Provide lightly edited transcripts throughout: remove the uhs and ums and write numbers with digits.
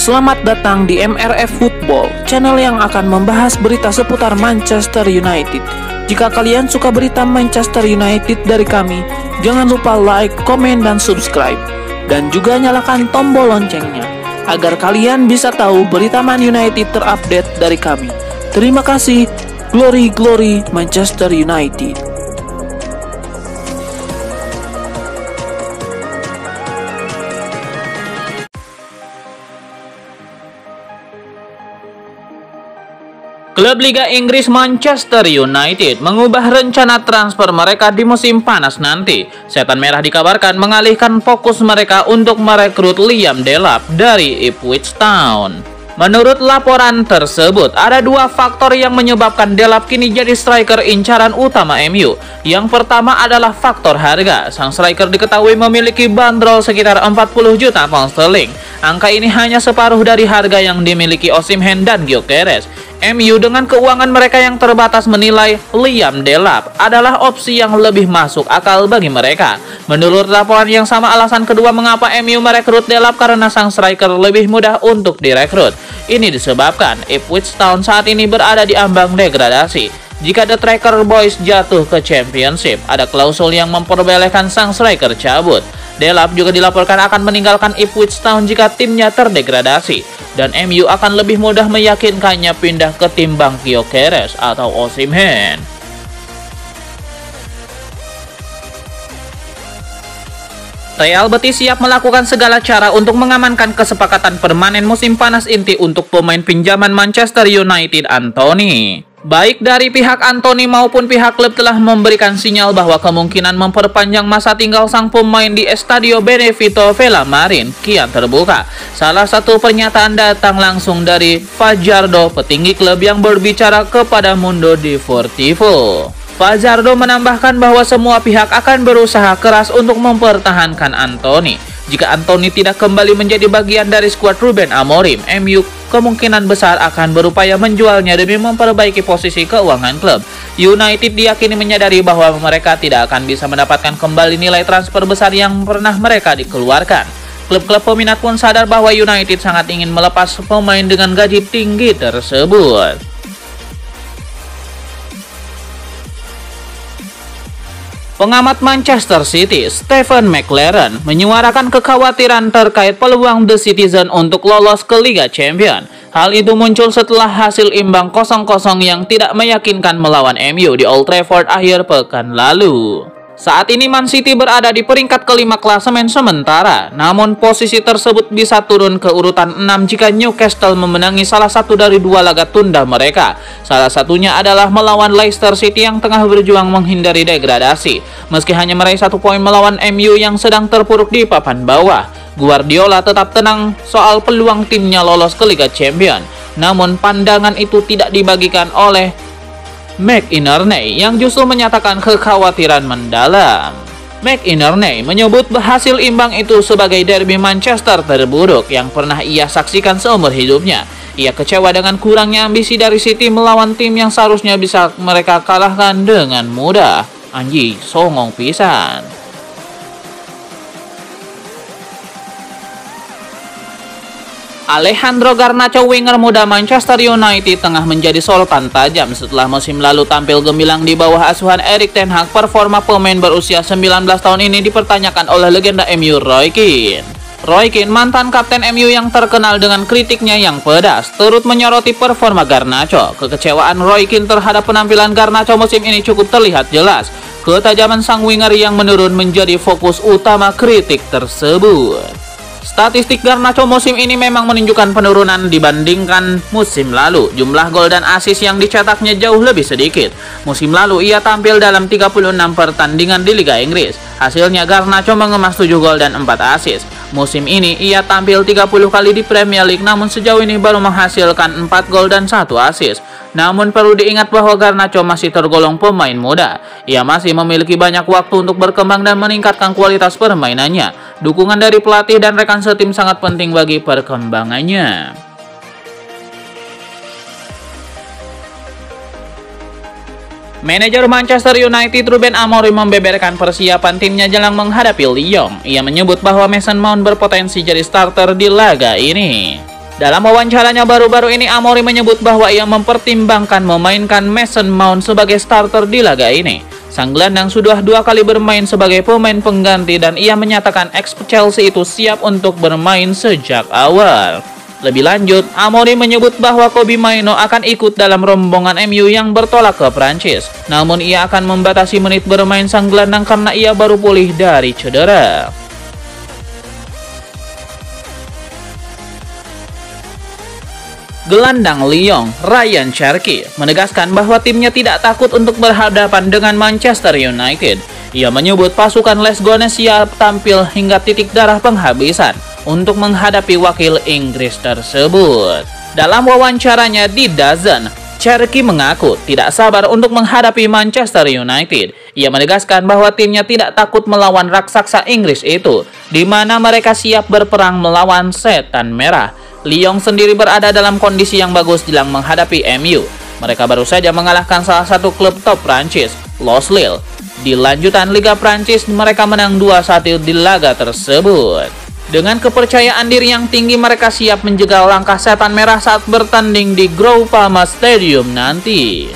Selamat datang di MRF Football, channel yang akan membahas berita seputar Manchester United. Jika kalian suka berita Manchester United dari kami, jangan lupa like, komen, dan subscribe. Dan juga nyalakan tombol loncengnya, agar kalian bisa tahu berita Man United terupdate dari kami. Terima kasih, Glory Glory Manchester United. Klub Liga Inggris Manchester United mengubah rencana transfer mereka di musim panas nanti. Setan Merah dikabarkan mengalihkan fokus mereka untuk merekrut Liam Delap dari Ipswich Town. Menurut laporan tersebut, ada dua faktor yang menyebabkan Delap kini jadi striker incaran utama MU. Yang pertama adalah faktor harga. Sang striker diketahui memiliki bandrol sekitar 40 juta pound sterling. Angka ini hanya separuh dari harga yang dimiliki Osimhen dan Gyökeres. MU dengan keuangan mereka yang terbatas menilai Liam Delap adalah opsi yang lebih masuk akal bagi mereka. Menurut laporan yang sama, alasan kedua mengapa MU merekrut Delap karena sang striker lebih mudah untuk direkrut. Ini disebabkan Ipswich Town saat ini berada di ambang degradasi. Jika The Tracker Boys jatuh ke Championship, ada klausul yang memperbolehkan sang striker cabut. Delap juga dilaporkan akan meninggalkan Ipswich Town jika timnya terdegradasi, dan MU akan lebih mudah meyakinkannya pindah ketimbang Gyökeres atau Osimhen. Real Betis siap melakukan segala cara untuk mengamankan kesepakatan permanen musim panas inti untuk pemain pinjaman Manchester United Anthony. Baik dari pihak Anthony maupun pihak klub telah memberikan sinyal bahwa kemungkinan memperpanjang masa tinggal sang pemain di Estadio Benito Villamarín kian terbuka. Salah satu pernyataan datang langsung dari Fajardo, petinggi klub yang berbicara kepada Mundo Deportivo. Fajardo menambahkan bahwa semua pihak akan berusaha keras untuk mempertahankan Anthony. Jika Anthony tidak kembali menjadi bagian dari skuad Ruben Amorim, MU kemungkinan besar akan berupaya menjualnya demi memperbaiki posisi keuangan klub. United diyakini menyadari bahwa mereka tidak akan bisa mendapatkan kembali nilai transfer besar yang pernah mereka dikeluarkan. Klub-klub peminat pun sadar bahwa United sangat ingin melepas pemain dengan gaji tinggi tersebut. Pengamat Manchester City, Stephen McLaren, menyuarakan kekhawatiran terkait peluang The Citizen untuk lolos ke Liga Champions. Hal itu muncul setelah hasil imbang 0-0 yang tidak meyakinkan melawan MU di Old Trafford akhir pekan lalu. Saat ini Man City berada di peringkat kelima klasemen sementara, namun posisi tersebut bisa turun ke urutan 6 jika Newcastle memenangi salah satu dari dua laga tunda mereka. Salah satunya adalah melawan Leicester City yang tengah berjuang menghindari degradasi. Meski hanya meraih 1 poin melawan MU yang sedang terpuruk di papan bawah, Guardiola tetap tenang soal peluang timnya lolos ke Liga Champions. Namun pandangan itu tidak dibagikan oleh McInerney yang justru menyatakan kekhawatiran mendalam. McInerney menyebut hasil imbang itu sebagai derby Manchester terburuk yang pernah ia saksikan seumur hidupnya. Ia kecewa dengan kurangnya ambisi dari City melawan tim yang seharusnya bisa mereka kalahkan dengan mudah. Anjing, songong pisan. Alejandro Garnacho, winger muda Manchester United, tengah menjadi sorotan tajam setelah musim lalu tampil gemilang di bawah asuhan Erik ten Hag. Performa pemain berusia 19 tahun ini dipertanyakan oleh legenda MU Roy Keane. Roy Keane, mantan kapten MU yang terkenal dengan kritiknya yang pedas, turut menyoroti performa Garnacho. Kekecewaan Roy Keane terhadap penampilan Garnacho musim ini cukup terlihat jelas. Ketajaman sang winger yang menurun menjadi fokus utama kritik tersebut. Statistik Garnacho musim ini memang menunjukkan penurunan dibandingkan musim lalu. Jumlah gol dan assist yang dicetaknya jauh lebih sedikit. Musim lalu ia tampil dalam 36 pertandingan di Liga Inggris. Hasilnya Garnacho mengemas 7 gol dan 4 assist. Musim ini ia tampil 30 kali di Premier League, namun sejauh ini baru menghasilkan 4 gol dan 1 assist. Namun perlu diingat bahwa Garnacho masih tergolong pemain muda. Ia masih memiliki banyak waktu untuk berkembang dan meningkatkan kualitas permainannya. Dukungan dari pelatih dan rekan setim sangat penting bagi perkembangannya. Manajer Manchester United Ruben Amorim membeberkan persiapan timnya jelang menghadapi Lyon. Ia menyebut bahwa Mason Mount berpotensi jadi starter di laga ini. Dalam wawancaranya baru-baru ini, Amorim menyebut bahwa ia mempertimbangkan memainkan Mason Mount sebagai starter di laga ini. Sang gelandang sudah 2 kali bermain sebagai pemain pengganti dan ia menyatakan ex-Chelsea itu siap untuk bermain sejak awal. Lebih lanjut, Amorim menyebut bahwa Kobbie Mainoo akan ikut dalam rombongan MU yang bertolak ke Prancis. Namun ia akan membatasi menit bermain sang gelandang karena ia baru pulih dari cedera. Gelandang Lyon, Ryan Cherki, menegaskan bahwa timnya tidak takut untuk berhadapan dengan Manchester United. Ia menyebut pasukan Les Gunners siap tampil hingga titik darah penghabisan untuk menghadapi wakil Inggris tersebut. Dalam wawancaranya di DAZN, Cherki mengaku tidak sabar untuk menghadapi Manchester United. Ia menegaskan bahwa timnya tidak takut melawan raksasa Inggris itu, di mana mereka siap berperang melawan setan merah. Lyon sendiri berada dalam kondisi yang bagus jelang menghadapi MU. Mereka baru saja mengalahkan salah satu klub top Prancis, Los Lille. Di lanjutan Liga Prancis, mereka menang 2-1 di laga tersebut. Dengan kepercayaan diri yang tinggi, mereka siap menjegal langkah setan merah saat bertanding di Groupama Stadium nanti.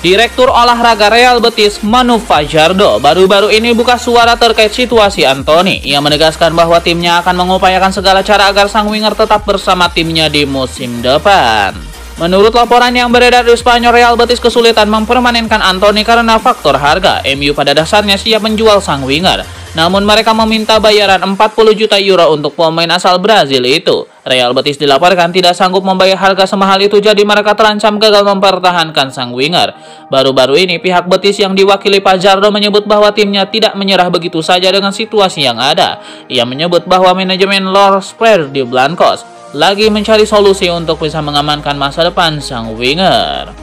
Direktur olahraga Real Betis, Manu Fajardo, baru-baru ini buka suara terkait situasi Antony. Ia menegaskan bahwa timnya akan mengupayakan segala cara agar sang winger tetap bersama timnya di musim depan. Menurut laporan yang beredar di Spanyol, Real Betis kesulitan mempermanenkan Antony karena faktor harga. MU pada dasarnya siap menjual sang winger, namun mereka meminta bayaran 40 juta euro untuk pemain asal Brazil itu. Real Betis dilaporkan tidak sanggup membayar harga semahal itu, jadi mereka terancam gagal mempertahankan sang winger. Baru-baru ini pihak Betis yang diwakili Fajardo menyebut bahwa timnya tidak menyerah begitu saja dengan situasi yang ada. Ia menyebut bahwa manajemen Los Verdes Blancos lagi mencari solusi untuk bisa mengamankan masa depan sang winger.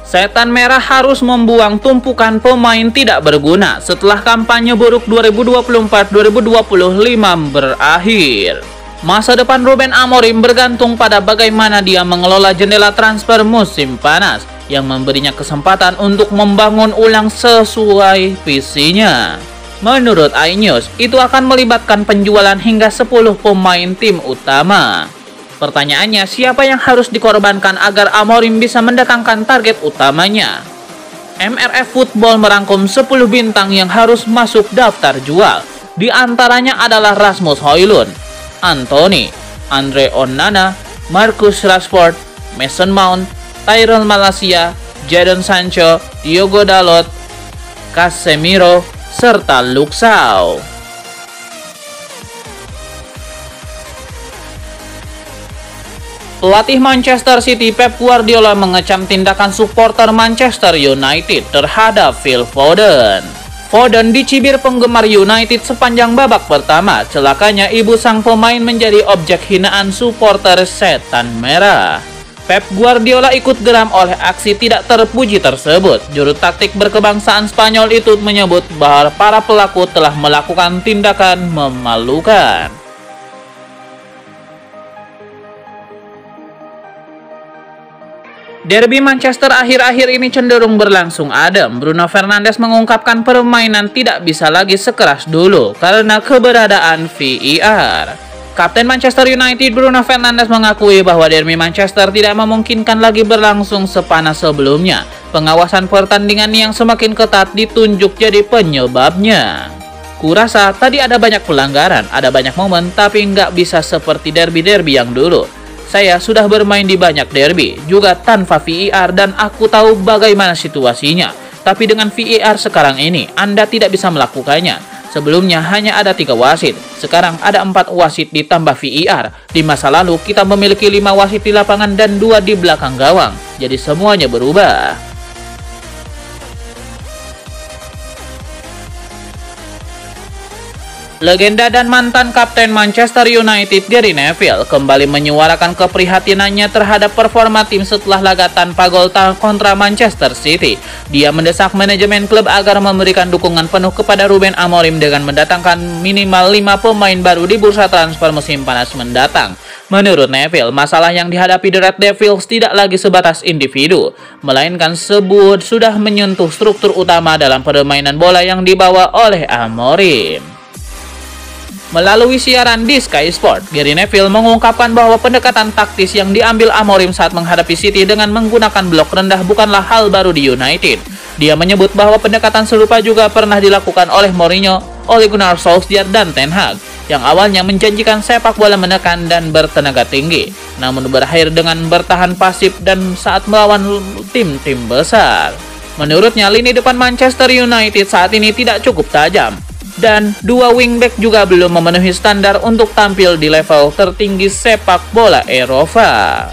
Setan merah harus membuang tumpukan pemain tidak berguna setelah kampanye buruk 2024-2025 berakhir. Masa depan Ruben Amorim bergantung pada bagaimana dia mengelola jendela transfer musim panas yang memberinya kesempatan untuk membangun ulang sesuai visinya. Menurut iNews, itu akan melibatkan penjualan hingga 10 pemain tim utama. Pertanyaannya, siapa yang harus dikorbankan agar Amorim bisa mendatangkan target utamanya? MRF Football merangkum 10 bintang yang harus masuk daftar jual. Di antaranya adalah Rasmus Højlund, Antony, Andre Onana, Marcus Rashford, Mason Mount, Tyrell Malacia, Jadon Sancho, Diogo Dalot, Casemiro, serta Luke Shaw. Pelatih Manchester City Pep Guardiola mengecam tindakan supporter Manchester United terhadap Phil Foden. Foden dicibir penggemar United sepanjang babak pertama. Celakanya ibu sang pemain menjadi objek hinaan supporter setan merah. Pep Guardiola ikut geram oleh aksi tidak terpuji tersebut. Juru taktik berkebangsaan Spanyol itu menyebut bahwa para pelaku telah melakukan tindakan memalukan. Derby Manchester akhir-akhir ini cenderung berlangsung adem. Bruno Fernandes mengungkapkan permainan tidak bisa lagi sekeras dulu karena keberadaan VAR. Kapten Manchester United Bruno Fernandes mengakui bahwa derby Manchester tidak memungkinkan lagi berlangsung sepanas sebelumnya. Pengawasan pertandingan yang semakin ketat ditunjuk jadi penyebabnya. Kurasa tadi ada banyak pelanggaran, ada banyak momen, tapi nggak bisa seperti derby-derby yang dulu. Saya sudah bermain di banyak derby, juga tanpa VAR dan aku tahu bagaimana situasinya. Tapi dengan VAR sekarang ini, Anda tidak bisa melakukannya. Sebelumnya hanya ada 3 wasit, sekarang ada 4 wasit ditambah VAR. Di masa lalu kita memiliki 5 wasit di lapangan dan 2 di belakang gawang, jadi semuanya berubah. Legenda dan mantan kapten Manchester United Gary Neville kembali menyuarakan keprihatinannya terhadap performa tim setelah laga tanpa gol kontra Manchester City. Dia mendesak manajemen klub agar memberikan dukungan penuh kepada Ruben Amorim dengan mendatangkan minimal 5 pemain baru di bursa transfer musim panas mendatang. Menurut Neville, masalah yang dihadapi The Red Devils tidak lagi sebatas individu, melainkan sudah menyentuh struktur utama dalam permainan bola yang dibawa oleh Amorim. Melalui siaran di Sky Sport, Gary Neville mengungkapkan bahwa pendekatan taktis yang diambil Amorim saat menghadapi City dengan menggunakan blok rendah bukanlah hal baru di United. Dia menyebut bahwa pendekatan serupa juga pernah dilakukan oleh Mourinho, Ole Gunnar Solskjaer, dan Ten Hag, yang awalnya menjanjikan sepak bola menekan dan bertenaga tinggi, namun berakhir dengan bertahan pasif dan saat melawan tim-tim besar. Menurutnya, lini depan Manchester United saat ini tidak cukup tajam, dan dua wingback juga belum memenuhi standar untuk tampil di level tertinggi sepak bola Eropa.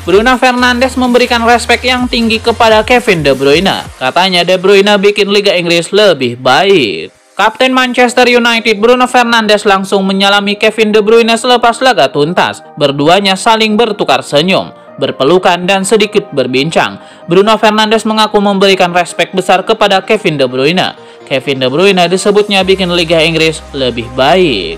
Bruno Fernandes memberikan respek yang tinggi kepada Kevin De Bruyne. Katanya De Bruyne bikin Liga Inggris lebih baik. Kapten Manchester United Bruno Fernandes langsung menyalami Kevin De Bruyne selepas laga tuntas. Berduanya saling bertukar senyum, berpelukan, dan sedikit berbincang. Bruno Fernandes mengaku memberikan respek besar kepada Kevin De Bruyne. Kevin De Bruyne disebutnya bikin Liga Inggris lebih baik.